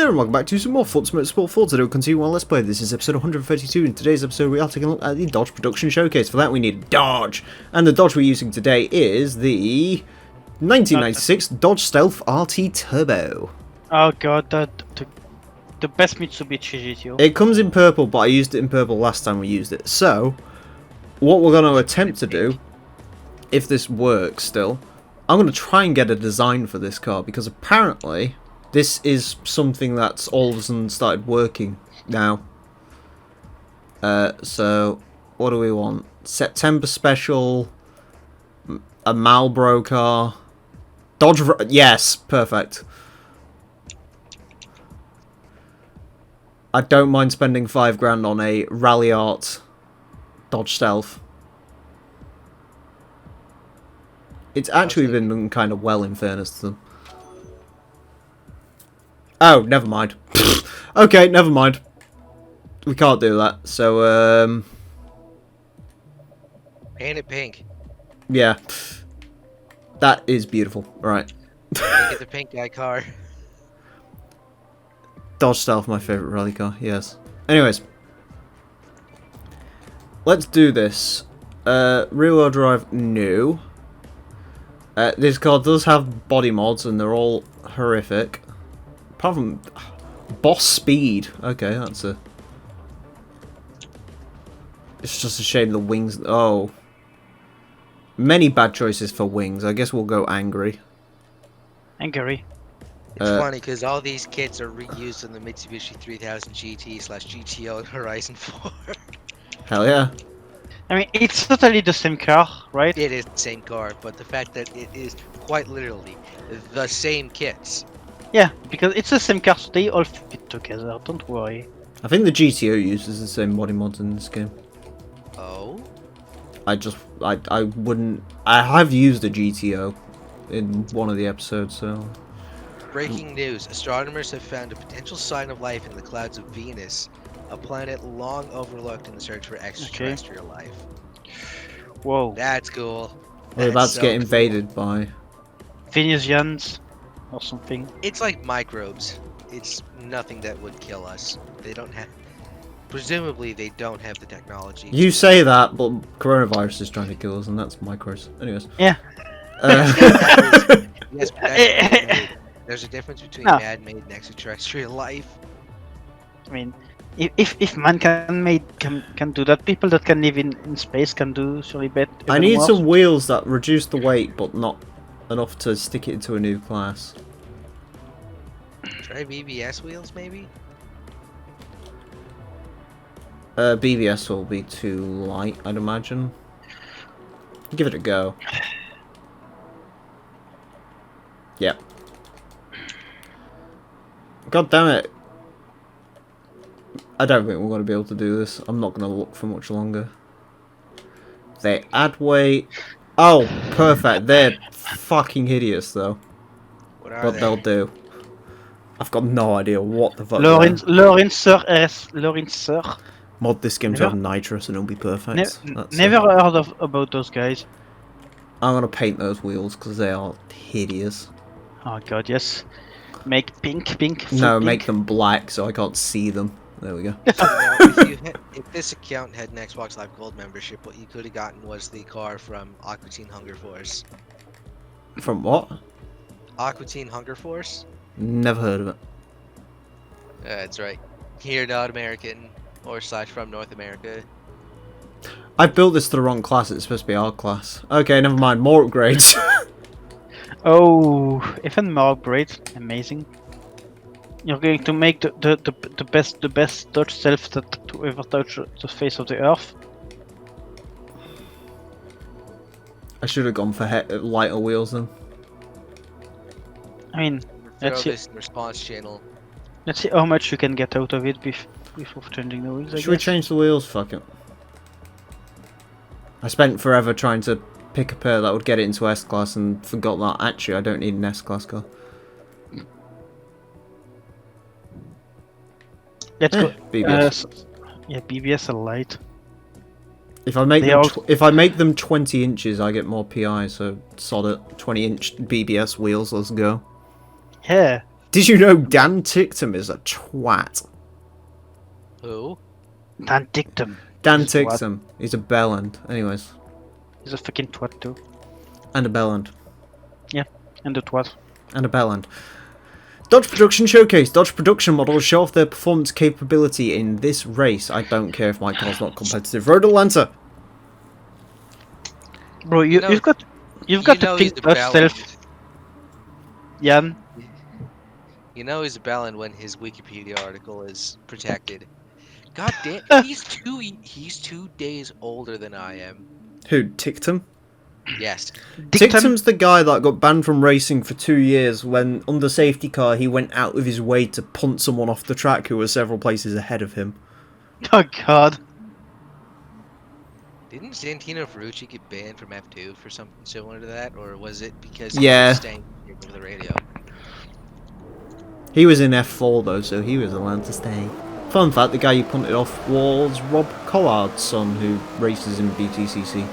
there, and welcome back to some more Forza Motorsport. Forza to continue on Let's Play. This is episode 132. In today's episode, we are taking a look at the Dodge Production Showcase. For that, we need a Dodge. And the Dodge we're using today is the 1996 Dodge Stealth RT Turbo. Oh god, the best Mitsubishi GTO. It comes in purple, but I used it in purple last time we used it. So, what we're going to attempt to do, if this works still, I'm going to try and get a design for this car, because apparently this is something that's all of a sudden started working now. So, what do we want? September special, a Marlboro car, Dodge. Yes, perfect. I don't mind spending £5 on a Rally Art Dodge Stealth. It's actually been done kind of well, in fairness to them. Oh, never mind. Okay, never mind. We can't do that. So, Paint it pink. yeah. That is beautiful. Right. Get the pink guy car. Dodge Stealth, my favourite rally car, yes. Anyways. Let's do this. Rear-wheel drive, no. This car does have body mods, and they're all horrific. Apart from Boss Speed. Okay, that's a... It's just a shame the wings... Oh. Many bad choices for wings. I guess we'll go Angry. Angry. It's funny because all these kits are reused in the Mitsubishi 3000 GT/GTO and Horizon 4. Hell yeah. I mean, it's totally the same car, right? It is the same car, but the fact that it is quite literally the same kits. Yeah, because it's the same car, so they all fit together, don't worry. I think the GTO uses the same body mods in this game. Oh? I wouldn't... I have used a GTO in one of the episodes, so... Breaking news. Astronomers have found a potential sign of life in the clouds of Venus, a planet long overlooked in the search for extraterrestrial life. Whoa. That's cool. We're about to so get cool. invaded by... Venusians or something. It's like microbes. It's nothing that would kill us. They don't have... Presumably, they don't have the technology. You say that, but coronavirus is trying to kill us, and that's micros. Anyways. Yeah. Yes, but that's man-made. There's a difference between No. man-made and extraterrestrial life. I mean, if man can do that, people that can live in space can do surely better. I need some wheels that reduce the weight, but not enough to stick it into a new class. Try BBS wheels, maybe? BBS will be too light, I'd imagine. Give it a go. Yep. God damn it. I don't think we're going to be able to do this. I'm not going to look for much longer. They add weight. Oh, perfect. They're fucking hideous, though. What are But they? they'll do. I've got no idea what the fuck. Lorenzer. Mod this game to have nitrous and it'll be perfect. That's Never it. heard about those guys. I'm going to paint those wheels because they are hideous. Oh god, yes. Make pink. No, pink. make them black so I can't see them. There we go. Now, if this account had an Xbox Live Gold membership, what you could have gotten was the car from Aqua Teen Hunger Force. From what? Aqua Teen Hunger Force? Never heard of it. That's right. Here, not American, or / from North America. I built this to the wrong class. It's supposed to be our class. Okay, never mind. More upgrades. Oh, even more great, amazing. You're going to make the best Dodge Stealth that to ever touch the face of the earth. I should have gone for lighter wheels then. I mean, Throw let's see. this in the response channel. Let's see how much you can get out of it before changing the wheels. I Should we guess. change the wheels? Fuck it. I spent forever trying to pick a pair that would get it into S-Class and forgot that actually I don't need an S-Class car. Let's go. BBS. Yeah, BBS are light. If I make They them, all- if I make them 20 inches, I get more PI. So sod it. 20-inch BBS wheels. Let's go. Yeah, Did you know Dan Tictum is a twat? Who? Dan Dictum. Dan He's a twat. Tictum. He's a bellend. Anyways. He's a fucking twat too. And a bellend. And a twat. And a bellend. Dodge Production Showcase. Dodge Production models show off their performance capability in this race. I don't care if my car's not competitive. Road Atlanta. Bro, You know- you've got you the know he's pink a Dutch bellend. Stealth. Jan. You know he's a bellend when his Wikipedia article is protected. God damn, he's 2 days older than I am. Who? Tictum? Yes. Dictum. Tictum's the guy that got banned from racing for 2 years when, under safety car, he went out of his way to punt someone off the track who was several places ahead of him. Oh god. Didn't Santino Ferrucci get banned from F2 for something similar to that, or was it because Yeah. he was staying over the radio? He was in F4 though, so he was allowed to stay. Fun fact, the guy you punted off was Rob Collard's son, who races in BTCC.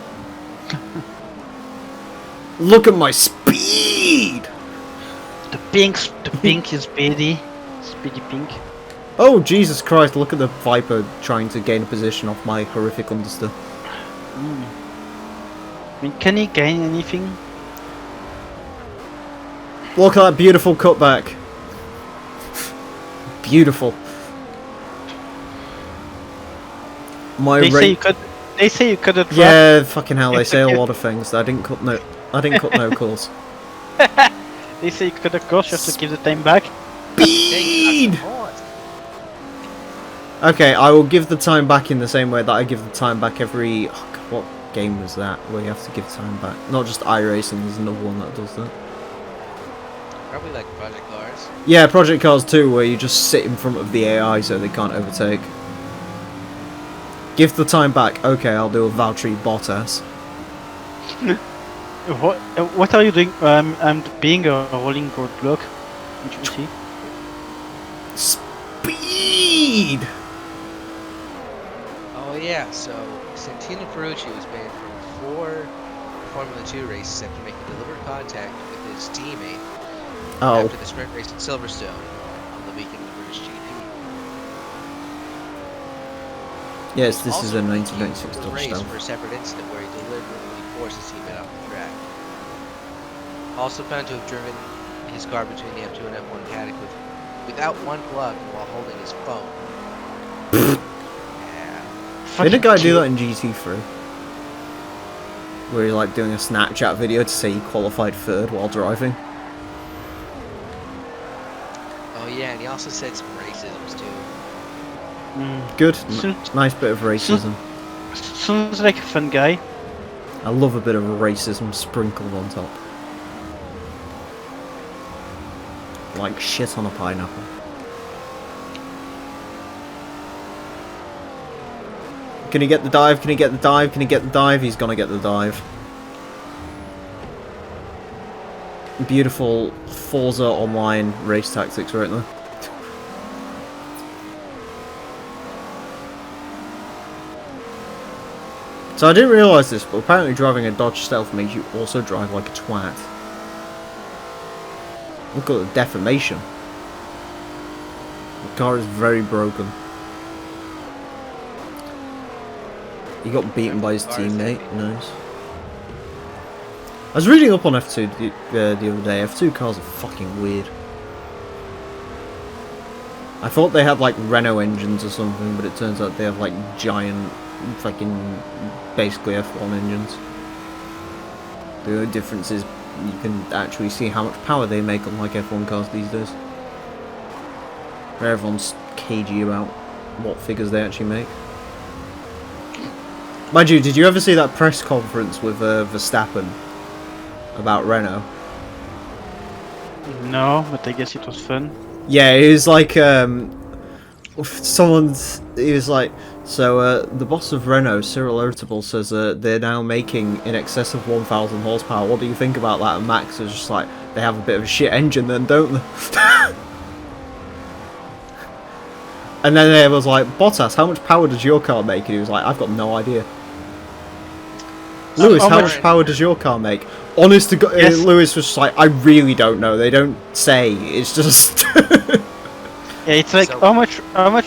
Look at my speed! The pink is speedy. Speedy pink. Oh, Jesus Christ, look at the Viper trying to gain a position off my horrific understeer. I mean, can he gain anything? Look at that beautiful cutback. Beautiful. My They say rate. you could. They say you could have. Yeah, fucking hell, they say a lot of things. I didn't cut no calls. They say you could have course just to give the time back. Speed! Okay, I will give the time back in the same way that I give the time back every... Oh God, what game was that where you have to give time back? Not just iRacing, there's another one that does that. Probably like Project Cars. Yeah, Project Cars 2, where you just sit in front of the AI so they can't overtake. Give the time back. Okay, I'll do a Valtteri Bottas. What are you doing? I'm being a rolling roadblock. Did you see? Speed! Oh yeah, so Santino Ferrucci was banned from 4 Formula 2 races after making deliberate contact with his teammate Oh, after the sprint race at Silverstone on the weekend of the British GP. yes, this is a Also 1996 the Dodge race Stealth. for a separate incident where he deliberately forced his teammate off the track. Also found to have driven his car between the F2 and F1 paddock without one plug while holding his phone. Yeah. Did a guy do that in GT3? Where he's like doing a Snapchat video to say he qualified third while driving? Oh yeah, and he also said some racisms too. Good. Sounds- Nice bit of racism. Sounds like a fun guy. I love a bit of racism sprinkled on top. Like shit on a pineapple. Can he get the dive? Can he get the dive? Can he get the dive? He's gonna get the dive. Beautiful Forza Online race tactics right there. So I didn't realise this, but apparently driving a Dodge Stealth makes you also drive like a twat. Look at the deformation. The car is very broken. He got beaten by his teammate. Nice. I was reading up on F2 the other day. F2 cars are fucking weird. I thought they had like Renault engines or something, but it turns out they have like giant, fucking, basically F1 engines. The only difference is you can actually see how much power they make on like F1 cars these days. Where everyone's cagey about what figures they actually make. Mind you, did you ever see that press conference with Verstappen about Renault? No, but I guess it was fun. Yeah, it was like he was like, so the boss of Renault, Cyril Irritable, says they're now making in excess of 1,000 horsepower. What do you think about that? And Max is just like, they have a bit of a shit engine then, don't they? And then they was like, Bottas, how much power does your car make? And he was like, I've got no idea. Lewis, how how much- much power does your car make? Honest to God, Yes. Lewis was just like, I really don't know. They don't say. It's just... Yeah, it's like So- how much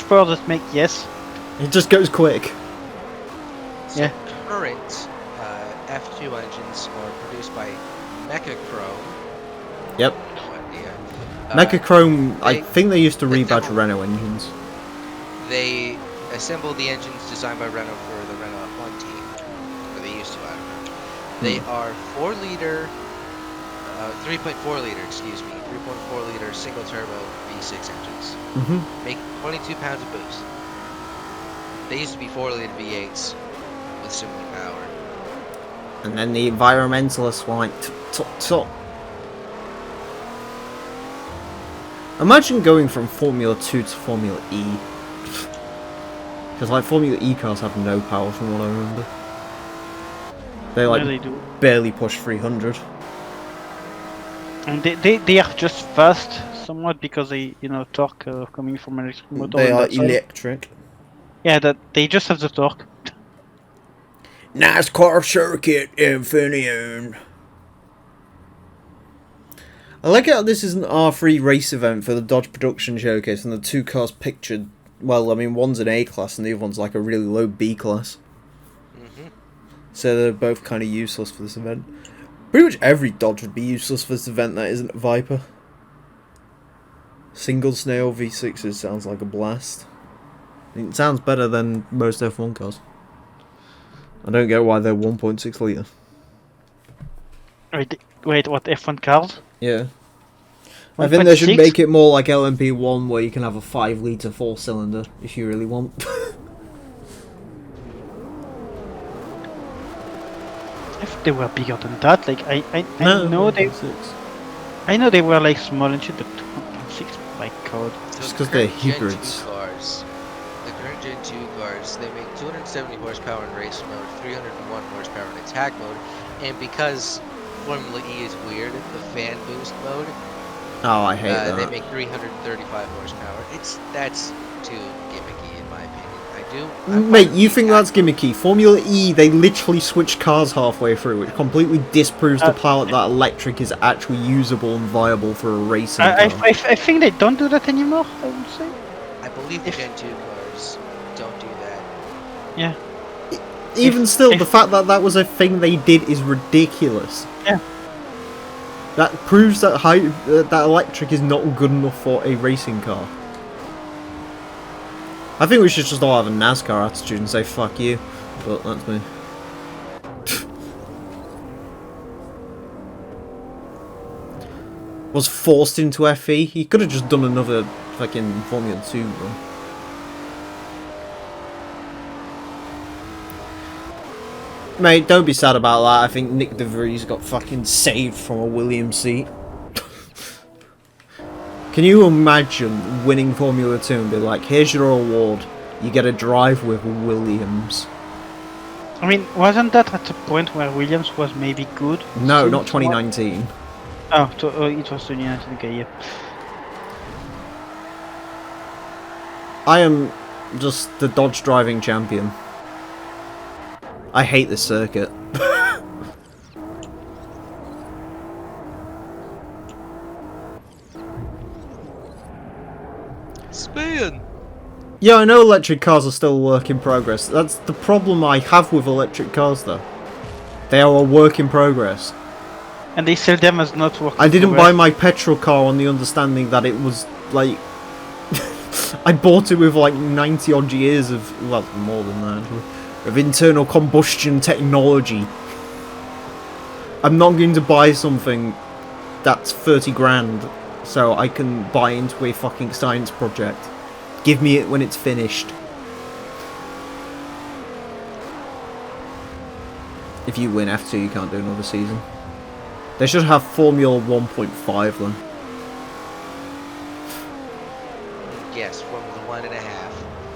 power does it make? Yes. it just goes quick. So Yeah. current F2 engines are produced by Mechachrome. Yep. No idea. Mechachrome, I they- think they used to they rebadge double- Renault engines. They assembled the engines designed by Renault for the Renault F1 team. Or they used to, I don't know. They are 3.4 liter, excuse me, 3.4 liter single turbo V6 engines. Hmm. Make 22 pounds of boost. They used to be 4 liter V8s with similar power. And then the environmentalists were like, top. Imagine going from Formula 2 to Formula E. Because like Formula E cars have no power from what I remember. They like Yeah, they do. barely push 300. And they are just fast somewhat because they torque coming from electric motor. They and are that's all. electric. Yeah, that they just have the torque. NASCAR circuit Infineon. I like how this is an R3 race event for the Dodge Production Showcase and the two cars pictured, well, I mean, one's an A class and the other one's like a really low B class. So they're both kind of useless for this event. Pretty much every Dodge would be useless for this event that isn't a Viper. Single snail V6s sounds like a blast. It sounds better than most F1 cars. I don't get why they're 1.6 litre. Wait, what F1 cars? Yeah. I think they should 1.6? make it more like LMP1 where you can have a 5 litre 4-cylinder if you really want. If they were bigger than that, like I know they 1.6. I know they were like small and shit, but 2.6, my god. Just the 'cause they're current Gen 2 hybrids. Cars, the current Gen 2 cars, they make 270 horsepower in race mode, 301 horsepower in attack mode, and because Formula E is weird, the fan boost mode, Oh, I hate they that. make 335 horsepower. That's too gimmicky in my opinion. I Mate, you find think the that's attack- gimmicky? Formula E, they literally switch cars halfway through, which completely disproves the pilot that electric is actually usable and viable for a racing I car. think they don't do that anymore. I would say. I believe the Gen 2 cars don't do that. Yeah. Even if- still, if- the fact that that was a thing they did is ridiculous. Yeah. That proves that that electric is not good enough for a racing car. I think we should just all have a NASCAR attitude and say fuck you, but that's me. Was forced into FE. He could have just done another fucking Formula 2 run. Mate, don't be sad about that. I think Nick DeVries got fucking saved from a Williams seat. Can you imagine winning Formula 2 and be like, here's your award, you get a drive with Williams? I mean, wasn't that at the point where Williams was maybe good? No, Still not small? 2019. Oh, it was 2019. Okay, yeah. I am just the Dodge driving champion. I hate this circuit. Spin! Yeah, I know electric cars are still a work in progress. That's the problem I have with electric cars, though. They are a work in progress. And they sell them as not working. I didn't progress. buy my petrol car on the understanding that it was, like... I bought it with, like, 90 odd years of... well, more than that, actually, of internal combustion technology. I'm not going to buy something that's 30 grand so I can buy into a fucking science project. Give me it when it's finished. If you win F2, you can't do another season. They should have Formula 1.5 then. Yes, Formula 1.5.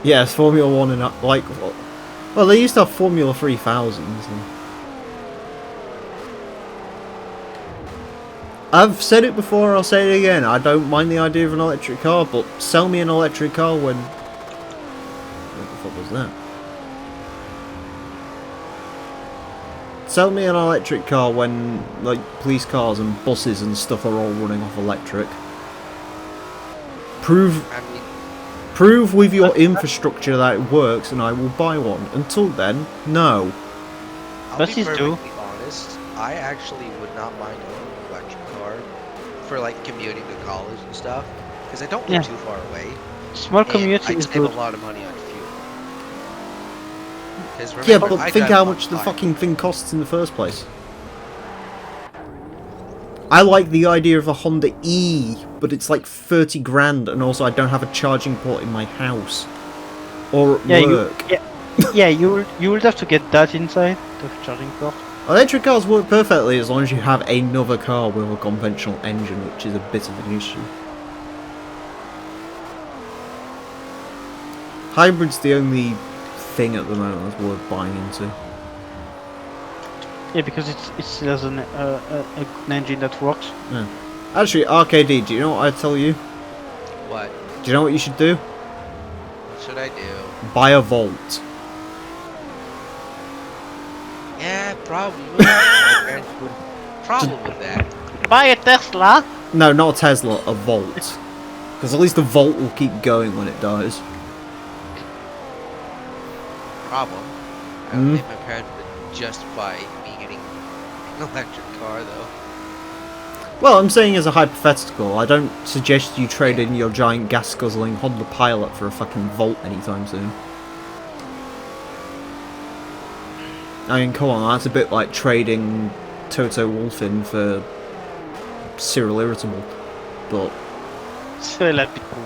Yes, Formula 1 and like... well, they used to have Formula 3000s. I've said it before, I'll say it again. I don't mind the idea of an electric car, but sell me an electric car when... what the fuck was that? Sell me an electric car when, like, police cars and buses and stuff are all running off electric. Prove I mean, with your infrastructure that it works, and I will buy one. Until then, no. I'll be Buses do. perfectly honest. I actually would not mind owning an electric car for like commuting to college and stuff, because I don't live Yeah. too far away. Small And community I'd is save good. a lot of money on fuel. 'Cause Yeah, remember, but I think drive how a much the lot. fucking thing costs in the first place. I like the idea of a Honda E, but it's like 30 grand, and also I don't have a charging port in my house. Or at Yeah, work. yeah, you will have to get that inside the charging port. Electric cars work perfectly as long as you have another car with a conventional engine, which is a bit of an issue. Hybrid's the only thing at the moment that's worth buying into. Yeah, because it still has an engine that works. Yeah. Actually, RKD, do you know what I tell you? What? Do you know what you should do? What should I do? Buy a Volt. Yeah, probably. My parents would problem with that. Buy a Tesla. No, not a Tesla, a Volt. Because at least the Volt will keep going when it dies. Problem. I don't think my parents would justify me getting an electric car though. Well, I'm saying as a hypothetical, I don't suggest you trade in your giant gas-guzzling Honda Pilot for a fucking Volt anytime soon. I mean, come on, that's a bit like trading Toto Wolff in for Cyril Irritable. But, So let people.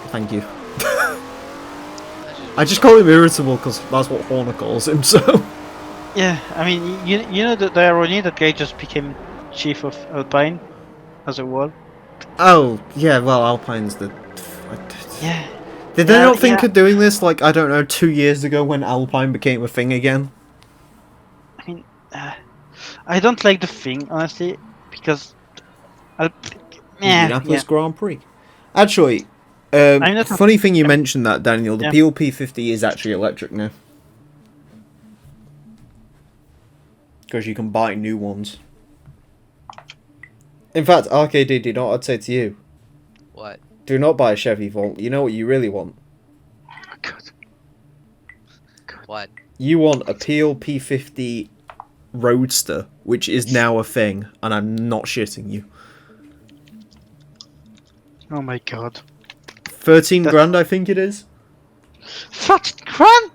thank you. I just call him Irritable because that's what Horner calls him, so... Yeah, I mean, you know the irony that guy just became chief of Alpine as a wall. Oh, yeah, well, Alpine's the... Yeah. Did they Yeah, not think yeah. of doing this, like, I don't know, 2 years ago when Alpine became a thing again? I mean, I don't like the thing honestly because Indianapolis Grand Prix. Actually, I'm not a- funny thing you mentioned that, Daniel. The Yeah. PLP50 is actually electric now. Because you can buy new ones. In fact, RKD, do you know what I'd say to you? What? Do not buy a Chevy Volt. You know what you really want? God. What? You want a PLP50 Roadster, which is now a thing, and I'm not shitting you. Oh my god. 13 grand, I think it is. 13 grand?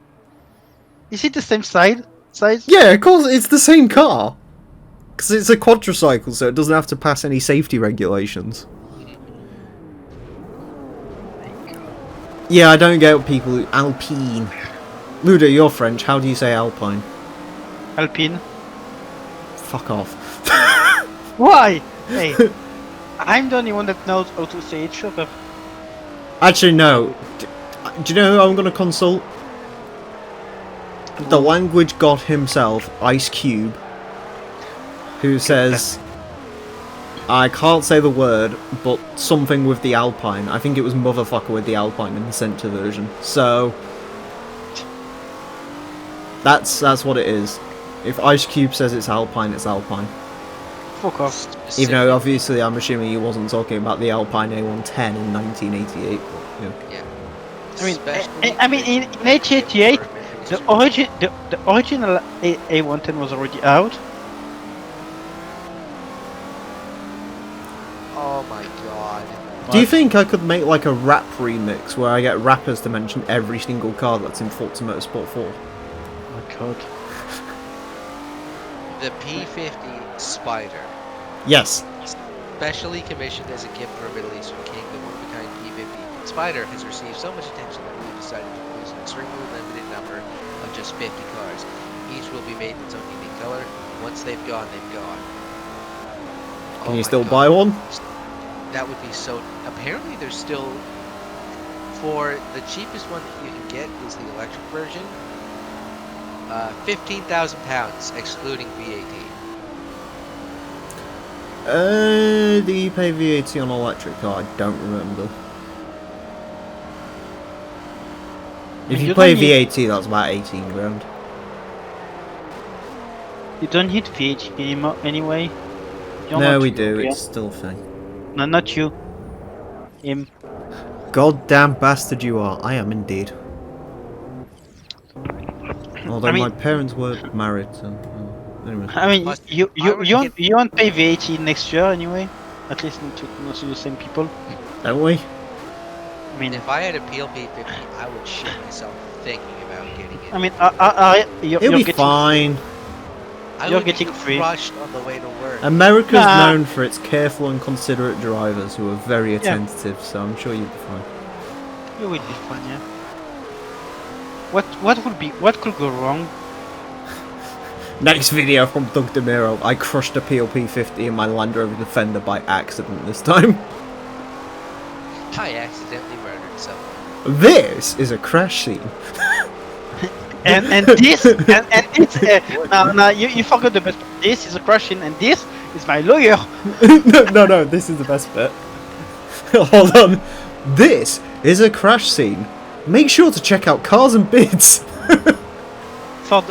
Is it the same size? Yeah, of course, it's the same car. Because it's a quadricycle, so it doesn't have to pass any safety regulations. Yeah, I don't get what people who... Alpine. Ludo, you're French. How do you say Alpine? Alpine. Fuck off. Why? Hey, I'm the only one that knows how to say it. Shut up. Actually, no. Do you know who I'm going to consult? The language god himself, Ice Cube, who says, I can't say the word, but something with the Alpine. I think it was motherfucker with the Alpine in the Center version. So, that's what it is. If Ice Cube says it's Alpine, it's Alpine. Fuck off. Even though, obviously, I'm assuming he wasn't talking about the Alpine A110 in 1988. But, Yeah. I mean, in 1988, the original A110 was already out. Oh my god. do you think I could make like a rap remix where I get rappers to mention every single car that's in Forza Motorsport 4? Oh my god. The P50 Spider. Yes. Specially commissioned as a gift for a Middle Eastern king, the one-of-a-kind P50 Spider has received so much attention that we've decided to release an extremely limited number of just 50 cars. Each will be made in its own unique color. Once they've gone, they've gone. Can Oh you my still God. buy one? That would be so... Apparently there's still... For the cheapest one that you can get is the electric version. £15,000, excluding VAT. Do you pay VAT on an electric car? I don't remember. If you You pay don't need- VAT, that's about 18 grand. You don't need VH anymore anyway. You're No, not we do. European. It's still a thing. No, not you. Him. Goddamn bastard you are. I am indeed. Although I mean- my parents were married, so... anyway. I mean, Plus, you I would get- you won't pay VAT next year anyway. At least not to the same people. Don't we? I mean, If I had a PLP 50, I would shit myself thinking about getting it. I mean, you're It'll be getting fine. I you're would getting be free. crushed on the way to work. America's Nah. known for its careful and considerate drivers who are very attentive, so I'm sure you'll be fine. You will be fine, yeah. What could go wrong? Next video from Doug DeMiro. I crushed a PLP 50 in my Land Rover Defender by accident this time. I accidentally murdered someone. This is a crash scene. And this and this no you forgot the best. This is a crushing and this is my lawyer. no, this is the best bit. Hold on. This is a crash scene. Make sure to check out Cars and Bids. For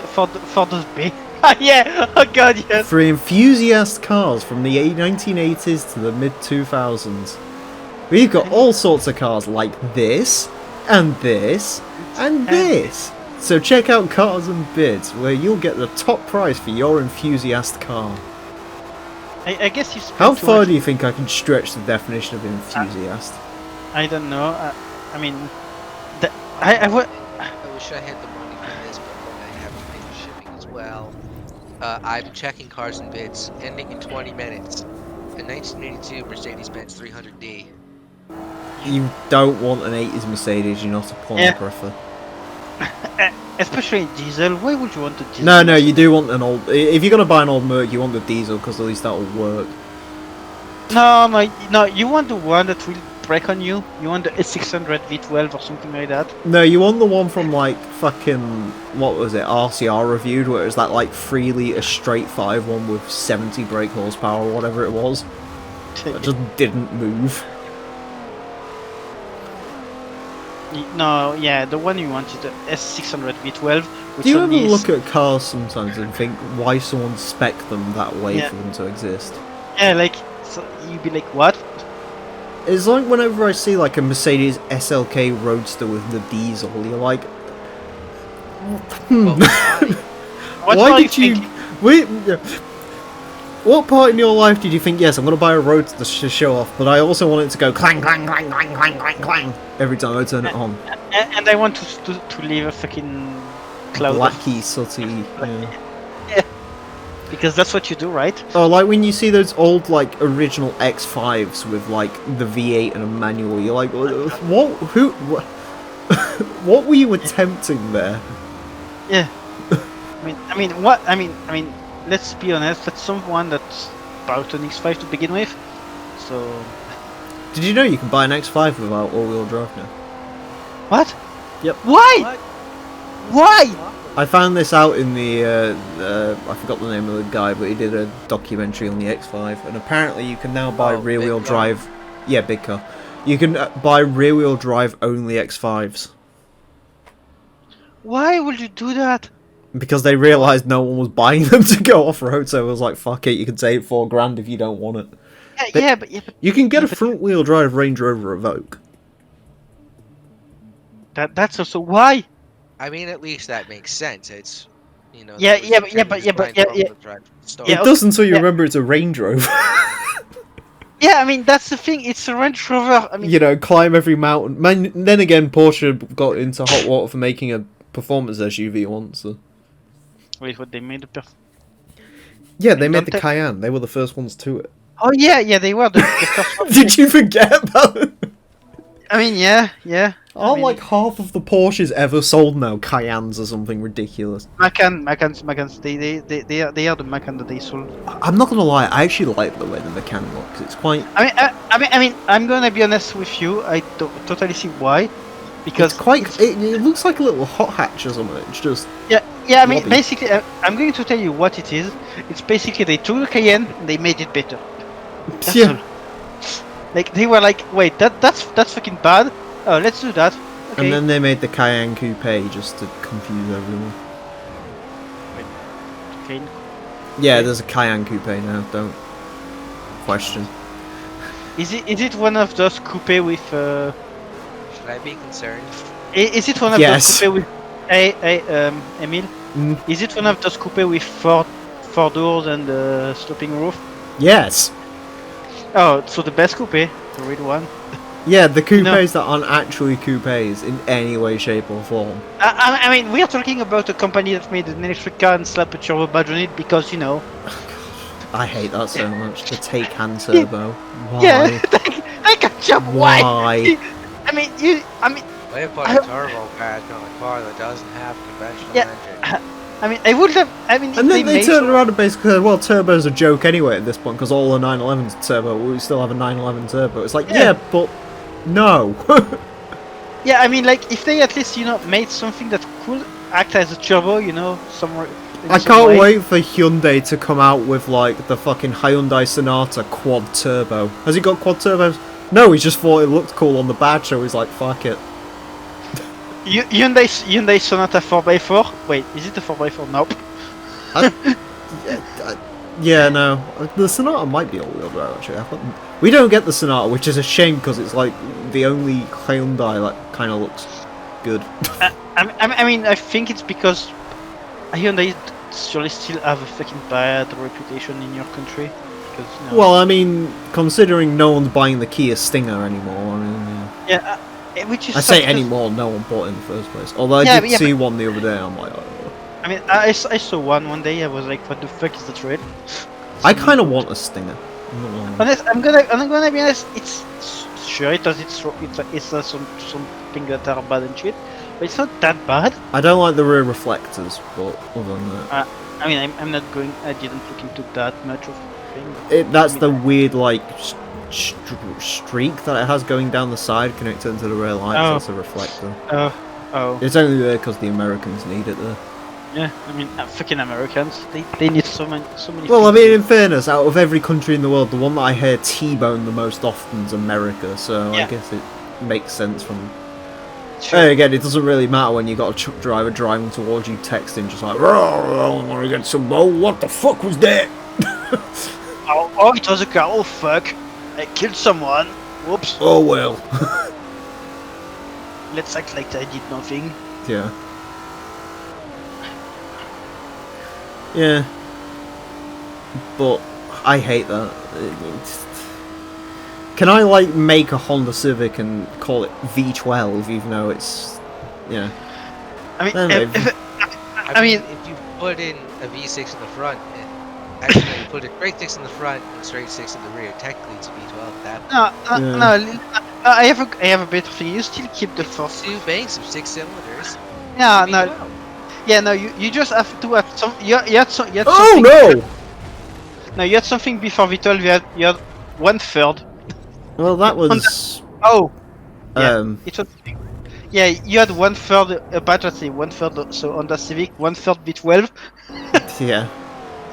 those big. Yeah, oh god, yes. For enthusiast cars from the 1980s to the mid 2000s. We've got all sorts of cars like this, and this, and this. So check out Cars and Bids, where you'll get the top price for your enthusiast car. I guess you spent How too far much- do you think I can stretch the definition of enthusiast? I don't know. I mean, I would. I wish I had the money for this, but then I have to pay for shipping as well. I'm checking Cars and Bids, ending in 20 minutes. A 1982 Mercedes-Benz 300D. You don't want an 80s Mercedes, you're not a pornographer. Especially in diesel. Why would you want a diesel? No, you do want an old... If you're going to buy an old Merc, you want the diesel, because at least that'll work. No. You want the one that will break on you. You want the S600 V12 or something like that. No, you want the one from, like, fucking... What was it? RCR reviewed, where it was that, like, 3-litre straight 5 one with 70 brake horsepower or whatever it was. That just didn't move. No, yeah, the one you want is the S600 V12. Which Do you ever only is- look at cars sometimes and think why someone spec them that way Yeah. for them to exist? Yeah, like so you'd be like, what? It's like whenever I see like a Mercedes SLK Roadster with the diesel, you're like, But why? What why are did you? thinking? Wait, what part in your life did you think? Yes, I'm gonna buy a Roadster to show off, but I also want it to go clang clang clang clang clang clang clang every time I turn it on. And I want to leave a fucking cloud of- Blacky, sooty. Yeah. because that's what you do, right? Oh, like when you see those old like original X5s with like the V8 and a manual, you're like, what? Who? What, what were you attempting there? Yeah. I mean, what? I mean, let's be honest. That's someone that's bought an X5 to begin with. So Did you know you can buy an X5 without all-wheel drive now? what? Yep. Why? What? Why? I found this out in the, I forgot the name of the guy, but he did a documentary on the X5, and apparently you can now buy Oh, rear-wheel big car. drive... Yeah, big car. You can buy rear-wheel drive only X5s. Why would you do that? Because they realised no one was buying them to go off-road, so it was like, fuck it, you can save $4,000 if you don't want it. Yeah, But- but You can get a but- front-wheel drive Range Rover Evoque. that's also why. I mean, at least that makes sense. It's, you know. Yeah, there was yeah, a but- trend yeah, of but- just yeah, but- buying yeah, front-wheel drive stuff. Yeah, It does until you yeah. remember it's a Range Rover. Yeah, I mean that's the thing. It's a Range Rover. I mean, You know, climb every mountain. Man, then again, Porsche got into hot water for making a performance SUV once. So. wait, what they made the Yeah, they made the Don't they- Cayenne. They were the first ones to it. Oh yeah, they were the first one. Did you forget about it? I mean, yeah. Are I mean, like half of the Porsches ever sold now Cayennes or something ridiculous? Macans. They are the Macan that they sold. I'm not gonna lie, I actually like the way the Macan looks. It's quite, I mean, I'm gonna be honest with you. I don't totally see why, because it's quite. It looks like a little hot hatch or something. It's just yeah. I mean, lobby. basically, I'm going to tell you what it is. It's basically they took the Cayenne and they made it better. That's yeah. all. Like they were like, wait, that's fucking bad. Oh, let's do that. Okay. And then they made the Cayenne Coupe just to confuse everyone. Cayenne. Yeah, there's a Cayenne coupe now. Don't question. Is it one of those coupe with? Should I be concerned? Is it one of Yes. those coupe with? Hey, Emil. Mm, Is it one of those coupe with four doors and sloping roof? yes. Oh, so the best coupe, the real one. Yeah, the coupes No. that aren't actually coupes in any way, shape, or form. I mean, we are talking about a company that made an electric car and slapped a turbo badge on it because I hate that so much. The Taycan turbo. Why? Yeah, they can jump. Why? Why? I mean, Why put I- a turbo badge on a car that doesn't have a conventional Yeah. engine? I mean, I would have. I mean, And then if they made turned around and basically said, well, turbo's a joke anyway at this point because all the 911's turbo. We still have a 911 turbo. It's like, Yeah. yeah but no. Yeah, I mean, like if they at least made something that could act as a turbo, somewhere. in I some can't way. wait for Hyundai to come out with like the fucking Hyundai Sonata quad turbo. Has he got quad turbos? No, he just thought it looked cool on the badge, so he's like, fuck it. Hyundai Sonata 4x4. Wait, is it a 4x4? Nope. Yeah, no. The Sonata might be all-wheel drive, actually. We don't get the Sonata, which is a shame because it's like the only Hyundai that kind of looks good. I mean, I think it's because Hyundai surely still have a fucking bad reputation in your country. Because, Well, I mean, considering no one's buying the Kia Stinger anymore, I mean, yeah, which is I say such a- anymore, no one bought it in the first place. Although I Yeah, did but- see one the other day, I'm like, oh. I mean, I saw one day. I was like, what the fuck is that red? I kind of want a Stinger. I'm not gonna lie. Honest, I'm gonna be honest. It's sure it has something that are bad and shit, but it's not that bad. I don't like the rear reflectors, but other than that, I mean, I'm not going. I didn't look into that much of thing. that's I the mean, weird like streak that it has going down the side connected to the rear lights. Oh. That's a reflector. Oh, It's only there because the Americans need it there. yeah. I mean, fucking Americans. They need so many. Well, I things. mean, in fairness, out of every country in the world, the one that I hear T-bone the most often is America, so I Yeah. guess it makes sense from... Sure. Hey, again, it doesn't really matter when you got a truck driver driving towards you texting just like, "Oh, I want to get some more. What the fuck was that?" Oh, it was a car. Oh fuck! I killed someone. Whoops. Oh, well. Let's act like I did nothing. Yeah. Yeah. But I hate that. Can I, like, make a Honda Civic and call it V12 even though it's... Yeah. I mean, Anyway. I mean, if you put in a V6 in the front, and actually no, you put a straight 6 in the front and straight 6 in the rear, technically it's a V12 at that point. no. I have a better thing. You still keep the first. 2 banks of 6 cylinders. Yeah, no. V12. Yeah, no. You just have to have some. You had something. Oh, no! No, you had something before V12. You had 1/3. Well, that was... Oh. Yeah. It It was. Yeah, you had 1/3 a batch. Let's say 1/3. So on the Civic, 1/3 V12. yeah.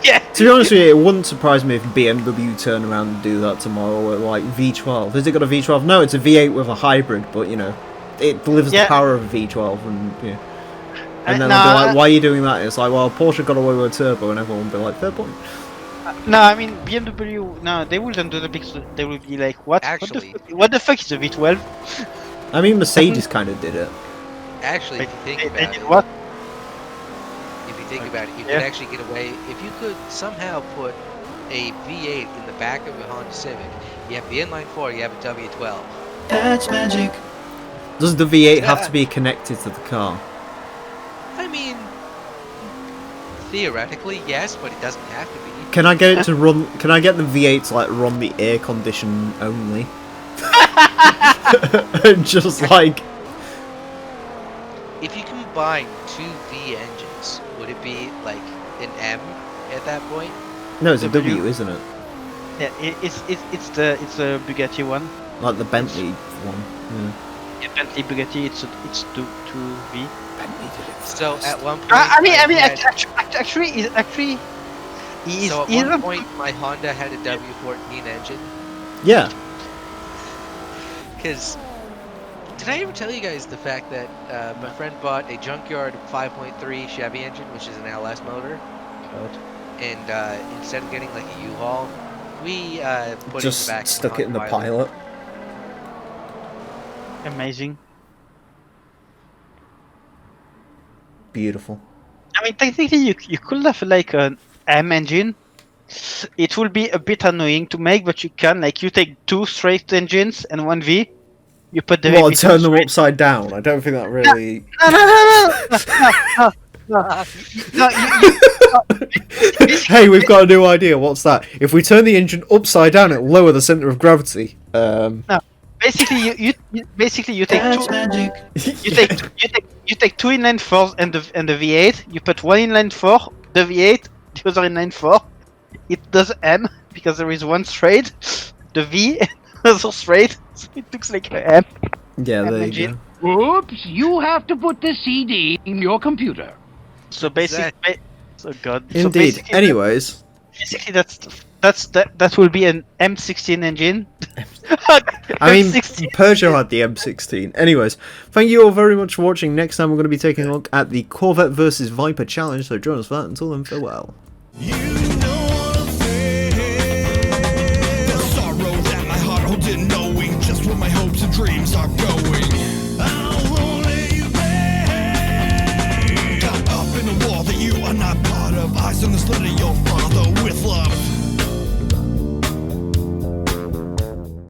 Yeah. To be honest with you, it wouldn't surprise me if BMW turn around and do that tomorrow with, like, V12. Has it got a V12? No, it's a V8 with a hybrid, but, you know, it delivers Yeah. the power of a V12, and, yeah. And then No, they'll be like, why are you doing that? It's like, well, Porsche got away with a turbo, and everyone will be like, fair point. No, I mean BMW. No, they wouldn't do that because they would be like, what? Actually- what the fuck is a V12? I mean, Mercedes kind of did it. Actually, if you think They about did it, what? if you think about it, you Yeah. could actually get away if you could somehow put a V8 in the back of a Honda Civic. You have the inline 4, you have a W12. That's magic. Does the V8 have to be connected to the car? I mean, theoretically, yes, but it doesn't have to be. Can I get it to run? Can I get the V8 to like run the air condition only? Just like If you combine 2 V engines, would it be like an M at that point? no, it's a W. W, isn't it? Yeah, it's the Bugatti one. Like the Bentley one. Yeah. Yeah, Bentley Bugatti. It's 2V. Bentley did it So first. at one point, I mean, had- actually, he's so at one point, my Honda had a W14 engine. Yeah. Because did I ever tell you guys the fact that my friend bought a junkyard 5.3 Chevy engine, which is an LS motor, and instead of getting like a U-Haul, we put Just it back stuck it in the on pilot. Amazing. Beautiful. I mean, technically, you could have like an M engine. It will be a bit annoying to make, but you can. Like, you take 2 straight engines and 1 V. You put the Well, V turn them upside down. I don't think that really. No. Hey, we've got a new idea. What's that? If we turn the engine upside down, it'll lower the center of gravity. Basically, you take you take 2 inline 4s and the V8. You put 1 inline 4, the V8, the other inline 4. It does M because there is 1 straight, the V, another straight. So it looks like a M. Yeah, there you engine. go. Oops, you have to put the CD in your computer. So basically, oh god. So Indeed. basically, Anyways, that will be an M16 engine. I mean, M16. Peugeot had the M16. Anyways, thank you all very much for watching. Next time we're going to be taking a look at the Corvette versus Viper challenge, so join us for that. Until then, farewell. You know what I'm saying. The sorrow that my heart holds in knowing just where my hopes and dreams are going. I'll only you back. Got up in a war that you are not part of. Eyes on the slit of your father with love.